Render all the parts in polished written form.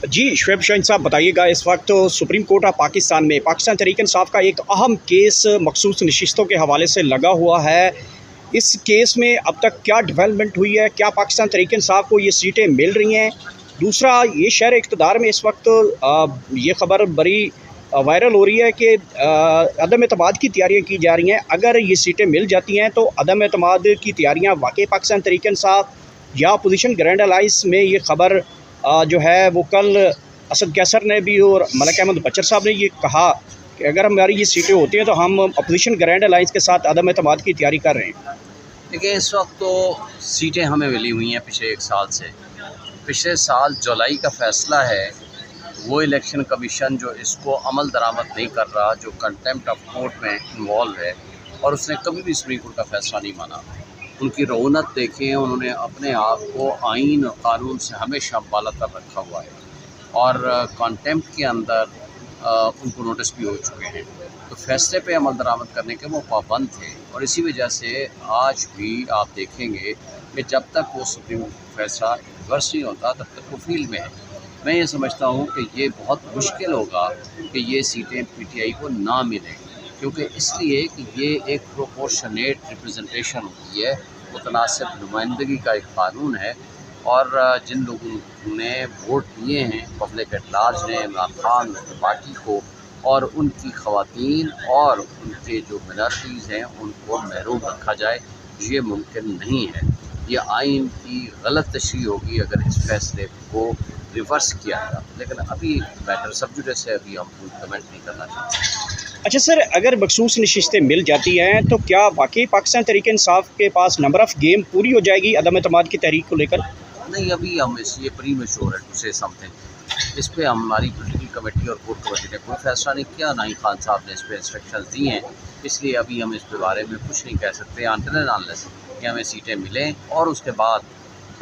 जी शुएब शाहीन साहब बताइएगा, इस वक्त सुप्रीम कोर्ट ऑफ पाकिस्तान में पाकिस्तान तहरीक इंसाफ का एक अहम केस मखसूस नशिस्तों के हवाले से लगा हुआ है। इस केस में अब तक क्या डेवलपमेंट हुई है, क्या पाकिस्तान तहरीक इंसाफ को ये सीटें मिल रही हैं? दूसरा, ये शहर इक़्तिदार में इस वक्त ये ख़बर बड़ी वायरल हो रही है कि अदम एतमाद की तैयारियाँ की जा रही हैं। अगर ये सीटें मिल जाती हैं तो अदम एतमाद की तैयारियाँ वाकई पाकिस्तान तहरीक इंसाफ या अपोजिशन ग्रैंड अलाइंस में, ये ख़बर जो है वो कल असद कैसर ने भी और मलिक अहमद बचर साहब ने ये कहा कि अगर हमारी ये सीटें होती हैं तो हम अपोजिशन ग्रैंड अलाइंस के साथ अदम एतमाद की तैयारी कर रहे हैं। देखिए, इस वक्त तो सीटें हमें मिली हुई हैं पिछले एक साल से। पिछले साल जुलाई का फ़ैसला है, वो इलेक्शन कमीशन जो इसको अमल दरामद नहीं कर रहा, जो कंटेम्प्ट ऑफ कोर्ट में इन्वॉल्व है, और उसने कभी भी सुप्रीम कोर्ट का फ़ैसला नहीं माना। उनकी रौनक देखें, उन्होंने अपने आप को आइन और कानून से हमेशा बालातर रखा हुआ है, और कंटेम्प्ट के अंदर उनको नोटिस भी हो चुके हैं। तो फैसले पे अमल दरामद करने के वो पाबंद थे, और इसी वजह से आज भी आप देखेंगे कि जब तक वो सुप्रीम फैसला रिवर्स नहीं होता तब तक वो फील्ड में है। मैं ये समझता हूँ कि ये बहुत मुश्किल होगा कि ये सीटें पीटीआई को ना मिलें, क्योंकि इसलिए कि ये एक प्रोपोर्शनेट रिप्रेजेंटेशन होती है, मुतनासिब नुमाइंदगी का एक कानून है, और जिन लोगों ने वोट दिए हैं पब्लिक एट लार्ज ने इमरान खान पार्टी को, और उनकी ख़वातीन और उनके जो मिनॉरिटीज़ हैं उनको महरूम रखा जाए, ये मुमकिन नहीं है। ये आइन की गलत तशरीह होगी अगर इस फैसले को रिवर्स किया गया, लेकिन अभी मैटर सब जुडिस है, अभी हम कोई कमेंट नहीं करना चाहते। अच्छा सर, अगर मखसूस नशिस्तें मिल जाती हैं तो क्या वाकई पाकिस्तान तहरीक इंसाफ के पास नंबर ऑफ़ गेम पूरी हो जाएगी अदम एतमाद की तहरीक को लेकर? नहीं, अभी हम ये प्री मैच्योर है टू से समथिंग। इस पे हमारी पॉलिटिकल कमेटी और कोर्ट कमेटी ने कोई फैसला नहीं किया, ना ही खान साहब ने इस पे इंस्ट्रक्शंस दी हैं, इसलिए अभी हम इस बारे में कुछ नहीं कह सकते अनटिल एंड अनलेस कि हमें सीटें मिलें, और उसके बाद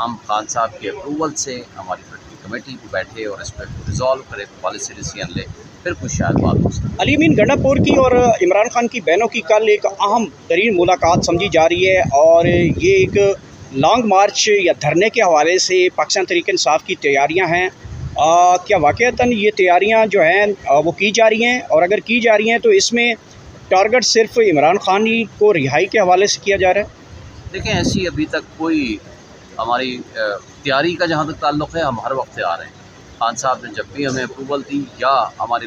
हम खान साहब के अप्रूवल से हमारी पॉलिटिकल कमेटी को बैठे और इस पर रिजॉल्व करे, पॉलिसी डिसीजन ले, फिर कुछ शायद बात हो सकती है। अली अमीन गंडापुर की और इमरान खान की बहनों की कल एक अहम तरीन मुलाकात समझी जा रही है, और ये एक लॉन्ग मार्च या धरने के हवाले से पाकिस्तान तहरीक इंसाफ की तैयारियां हैं। क्या वाक़ईतन ये तैयारियां जो हैं वो की जा रही हैं, और अगर की जा रही हैं तो इसमें टारगेट सिर्फ इमरान खान ही को रिहाई के हवाले से किया जा रहा है? देखें, ऐसी अभी तक कोई हमारी तैयारी का जहाँ तक ताल्लुक़ है, हम हर वक्त तैयार हैं। खान साहब ने जब भी हमें अप्रूवल दी, या हमारी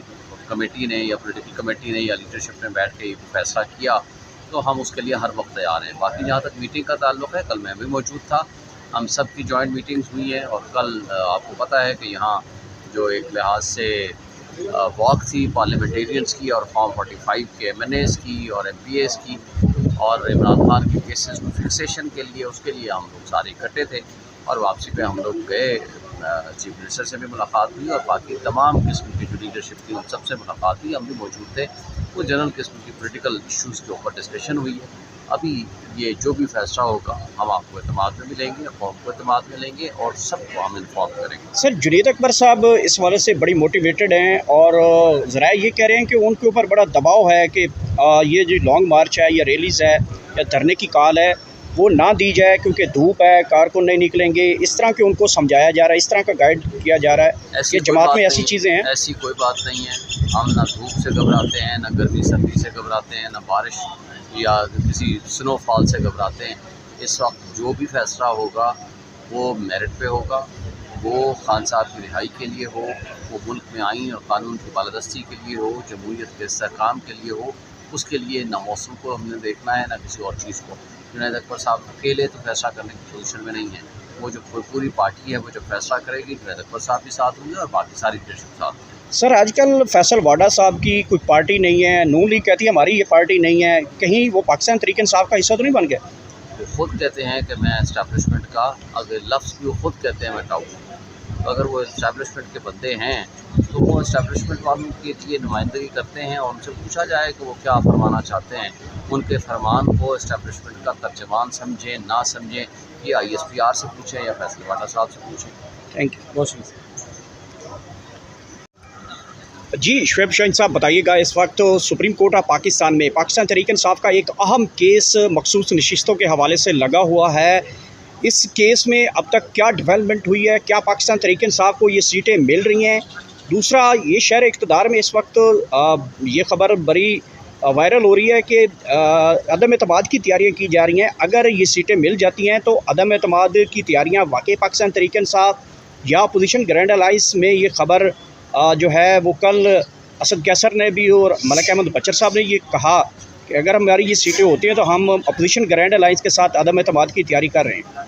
कमेटी ने या पॉलिटिकल कमेटी ने या लीडरशिप ने बैठ के फैसला किया, तो हम उसके लिए हर वक्त तैयार हैं। बाकी जहाँ तक मीटिंग का ताल्लुक़ है, कल मैं भी मौजूद था, हम सब की जॉइंट मीटिंग्स हुई है, और कल आपको पता है कि यहाँ जो एक लिहाज से वॉक थी पार्लियामेंटेरियंस की, और फॉर्म 45 के MNAs की और MPAs की, और इमरान खान के केसेस को फिक्सेशन के लिए, उसके लिए हम लोग सारे इकट्ठे थे, और वापसी पे हम लोग गए, चीफ मिनिस्टर से भी मुलाकात हुई, और बाकी तमाम किस्म की जो लीडरशिप थी उन सबसे मुलाकात हुई, हम भी मौजूद थे। वो जनरल किस्म की पॉलिटिकल इशूज़ के ऊपर डिस्कशन हुई है। अभी ये जो भी फैसला होगा हम आपको एतमाद में मिलेंगे, कौम को एतमाद में लेंगे, और सबको हम इन्फॉर्म करेंगे। सर, जुनैद अकबर साहब इस हवाले से बड़ी मोटिवेटेड हैं, और ज़रा ये कह रहे हैं कि उनके ऊपर बड़ा दबाव है कि ये जो लॉन्ग मार्च है या रैलीज़ है या धरने की कॉल है वो ना दी जाए, क्योंकि धूप है, कारकुन नहीं निकलेंगे। इस तरह के उनको समझाया जा रहा है, इस तरह का गाइड किया जा रहा है कि जमात में ऐसी चीज़ें हैं। ऐसी कोई बात नहीं है। हम ना धूप से घबराते हैं, ना गर्मी सर्दी से घबराते हैं, ना बारिश या किसी स्नोफॉल से घबराते हैं। इस वक्त जो भी फैसला होगा वो मेरिट पे होगा, वो खान साहब की रिहाई के लिए हो, वो मुल्क में आइन और कानून की बालादस्ती के लिए हो, जमहूरियत के इस्तेहकाम के लिए हो, उसके लिए ना मौसम को हमने देखना है ना किसी और चीज़ को। जुनैद अकबर साहब अकेले तो फैसला करने की पोजीशन में नहीं है, वो जो पूरी पार्टी है वो जो फैसला करेगी, जुनैद अकबर साहब भी साथ होंगे और बाकी सारी लीडरशिप साथ होंगे। सर, आजकल फैसल वाडा साहब की कोई पार्टी नहीं है, नून लीग कहती है हमारी ये पार्टी नहीं है, कहीं वो पाकिस्तान तहरीक इंसाफ का हिस्सा तो नहीं बन गया? वो खुद कहते हैं कि मैं इस्टेब्लिशमेंट का, अगर लफ्ज़ भी वो खुद कहते हैं मैं टाउट हूँ, तो अगर वो इस्टेब्लिशमेंट के बंदे हैं तो वो इस्टेब्लिशमेंट वालों के लिए नुमाइंदगी करते हैं, और उनसे पूछा जाए कि वो क्या फरमाना चाहते हैं। उनके फरमान को इस्टेब्लिशमेंट का तर्जमान समझें ना समझें, ये ISPR से पूछें या फैसल वाडा साहब से पूछें। थैंक यू, बहुत शुक्रिया। जी शुएब शाहीन साहब बताइएगा, इस वक्त सुप्रीम कोर्ट ऑफ पाकिस्तान में पाकिस्तान तहरीक इंसाफ का एक अहम केस मखसूस नशिस्तों के हवाले से लगा हुआ है। इस केस में अब तक क्या डेवलपमेंट हुई है, क्या पाकिस्तान तहरीक इंसाफ को ये सीटें मिल रही हैं? दूसरा, ये शहर इक़्तिदार में इस वक्त ये ख़बर बड़ी वायरल हो रही है कि अदम एतमाद की तैयारियाँ की जा रही हैं। अगर ये सीटें मिल जाती हैं तो अदम एतमाद की तैयारियाँ वाकई पाकिस्तान तहरीक इंसाफ या अपोजिशन ग्रैंड अलाइंस में, ये ख़बर जो है वो कल असद कैसर ने भी और मलिक अहमद बचर साहब ने ये कहा कि अगर हमारी ये सीटें होती हैं तो हम अपोजिशन ग्रैंड अलाइंस के साथ अदम एतमाद की तैयारी कर रहे हैं।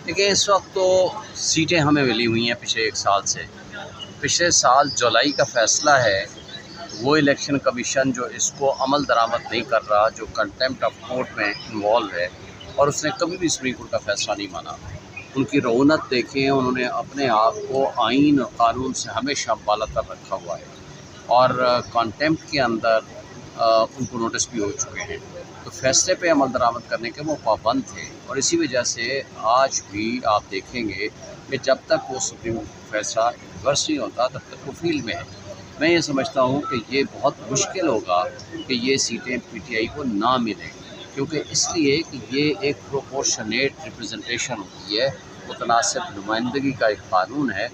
देखिए, इस वक्त तो सीटें हमें मिली हुई हैं पिछले एक साल से। पिछले साल जुलाई का फ़ैसला है, वो इलेक्शन कमीशन जो इसको अमल दरामद नहीं कर रहा, जो कंटेम्प्ट ऑफ कोर्ट में इन्वॉल्व है, और उसने कभी भी सुप्रीम कोर्ट का फ़ैसला नहीं माना। उनकी रौनक देखें, उन्होंने अपने आप को आइन और कानून से हमेशा बालातर रखा हुआ है, और कंटेम्प्ट के अंदर उनको नोटिस भी हो चुके हैं। तो फैसले पे अमल दरामद करने के वो पाबंद थे, और इसी वजह से आज भी आप देखेंगे कि जब तक वो सुप्रीम फैसला रिवर्स नहीं होता तब तक वो फील्ड में है। मैं ये समझता हूँ कि ये बहुत मुश्किल होगा कि ये सीटें पीटीआई को ना मिलें, क्योंकि इसलिए कि ये एक प्रोपोर्शनेट रिप्रेजेंटेशन होती है, मुतनासिब नुमाइंदगी का एक कानून है,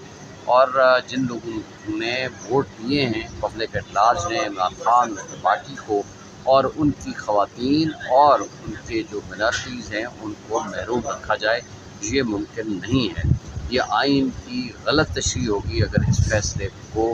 और जिन लोगों ने वोट दिए हैं पब्लिक एट लार्ज ने इमरान खान पार्टी को, और उनकी ख़वातीन और उनके जो मिनॉरिटीज़ हैं उनको महरूम रखा जाए, ये मुमकिन नहीं है। ये आइन की गलत तशरीह होगी अगर इस फैसले को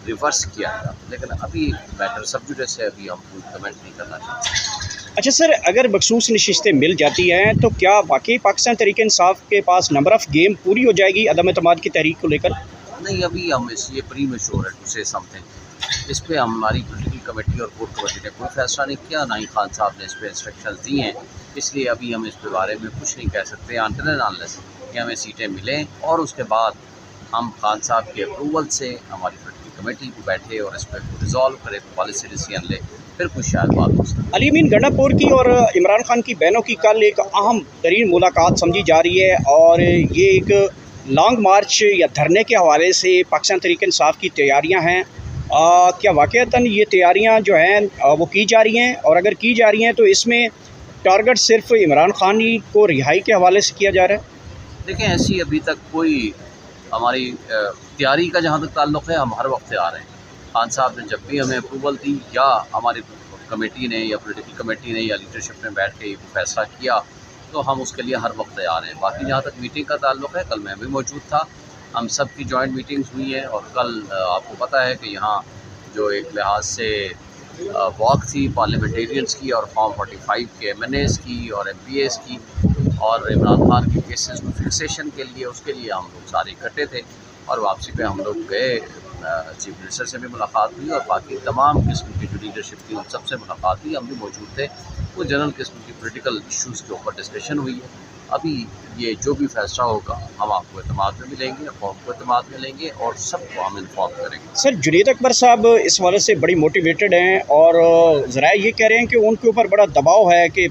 रिवर्स किया जाए, लेकिन अभी मैटर सब जुडिस है, अभी हम कोई कमेंट नहीं करना चाहते। अच्छा सर, अगर मखसूस नशिस्तें मिल जाती हैं तो क्या वाकई पाकिस्तान तहरीक इंसाफ के पास नंबर ऑफ़ गेम पूरी हो जाएगी अदम एतमाद की तहरीक को लेकर? नहीं, अभी हम ये प्री मैच्योर है टू से समथिंग। इस पे हमारी पॉलिटिकल कमेटी और कोर कमेटी ने कोई फैसला नहीं किया, ना ही खान साहब ने इस पे इंस्ट्रक्शंस दी हैं, इसलिए अभी हम इस बारे में कुछ नहीं कह सकते अनटिल एंड अनलेस कि हमें सीटें मिलें, और उसके बाद हम खान साहब के अप्रूवल से हमारी पॉलिटिकल कमेटी को बैठे और इस पर रिजॉल्व करे, पॉलिसी डिसीजन ले, फिर कुछ शायद बात हो सकती है। अली अमीन गंडापुर की और इमरान खान की बहनों की कल एक अहम तरीन मुलाकात समझी जा रही है, और ये एक लॉन्ग मार्च या धरने के हवाले से पाकिस्तान तहरीक इंसाफ की तैयारियां हैं। क्या वाक़ईतन ये तैयारियां जो हैं वो की जा रही हैं, और अगर की जा रही हैं तो इसमें टारगेट सिर्फ इमरान खान ही को रिहाई के हवाले से किया जा रहा है? देखें, ऐसी अभी तक कोई हमारी तैयारी का जहाँ तक ताल्लुक़ है, हम हर वक्त तैयार हैं। खान साहब ने जब भी हमें अप्रूवल दी, या हमारी कमेटी ने या पॉलिटिकल कमेटी ने या लीडरशिप ने बैठ के ये फैसला किया, तो हम उसके लिए हर वक्त तैयार हैं। बाकी जहाँ तक मीटिंग का ताल्लुक़ है, कल मैं भी मौजूद था, हम सब की जॉइंट मीटिंग्स हुई हैं, और कल आपको पता है कि यहाँ जो एक लिहाज से वॉक थी पार्लियामेंटेरियंस की, और फॉर्म 45 के MNAs की और MPAs की, और इमरान खान के केसेस में फिक्सेशन के लिए, उसके लिए हम लोग सारे इकट्ठे थे, और वापसी पे हम लोग गए, चीफ मिनिस्टर से भी मुलाकात हुई, और बाकी तमाम किस्म की जो लीडरशिप थी उन सबसे मुलाकात हुई, हम भी मौजूद थे। वो जनरल किस्म की पॉलिटिकल इशूज़ के ऊपर डिस्कशन हुई है। अभी ये जो भी फैसला होगा हम आपको एतमाद में मिलेंगे, कौम को एतमाद में लेंगे, और सबको हम इन्फॉर्म करेंगे। सर, जुनैद अकबर साहब इस वाले से बड़ी मोटिवेटेड हैं, और ज़रा ये कह रहे हैं कि उनके ऊपर बड़ा दबाव है कि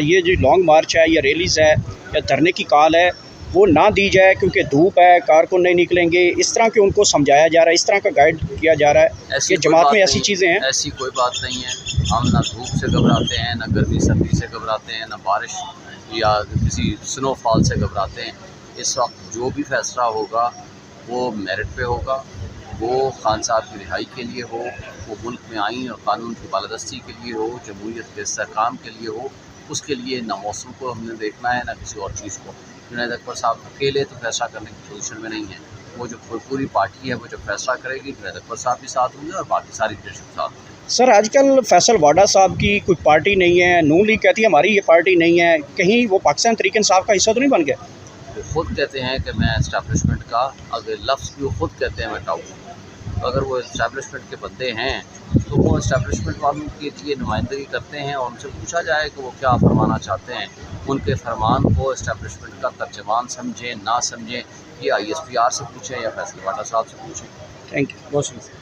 ये जो लॉन्ग मार्च है या रैलीज़ है या धरने की कॉल है वो ना दी जाए, क्योंकि धूप है, कारकुन नहीं निकलेंगे। इस तरह के उनको समझाया जा रहा है, इस तरह का गाइड किया जा रहा है कि जमात में ऐसी चीज़ें हैं। ऐसी कोई बात नहीं है। हम ना धूप से घबराते हैं, ना गर्मी सर्दी से घबराते हैं, ना बारिश या किसी स्नोफॉल से घबराते हैं। इस वक्त जो भी फैसला होगा वो मेरिट पे होगा, वो खान साहब की रिहाई के लिए हो, वो मुल्क में आइन और कानून की बालादस्ती के लिए हो, जमहूरियत के इस्तेहकाम के लिए हो। उसके लिए ना मौसम को हमने देखना है, ना किसी और चीज़ को। जुनैद अकबर साहब अकेले तो फैसला करने की पोजीशन में नहीं है। वो जो पूरी पार्टी है वो जो फैसला करेगी, जुनैद अकबर साहब भी साथ होंगे और बाकी सारी लीडरशिप साथ होंगे। सर, आजकल फैसल वाडा साहब की कोई पार्टी नहीं है, नून लीग कहती है हमारी ये पार्टी नहीं है, कहीं वो पाकिस्तान तहरीक इंसाफ का हिस्सा तो नहीं बन गया? वो खुद कहते हैं कि मैं इस्टेब्लिशमेंट का, अगर लफ्ज़ भी वो खुद कहते हैं मैं टाउट हूँ, तो अगर वो इस्टेब्लिशमेंट के बंदे हैं तो वो इस्टेब्लिशमेंट वालों के लिए नुमाइंदगी करते हैं, और उनसे पूछा जाए कि वो क्या फरमाना चाहते हैं। उनके फरमान को इस्टेब्लिशमेंट का तर्जमान समझें ना समझें, ये ISPR से पूछें या फैसल वाडा साहब से पूछें। थैंक यू, बहुत शुक्रिया।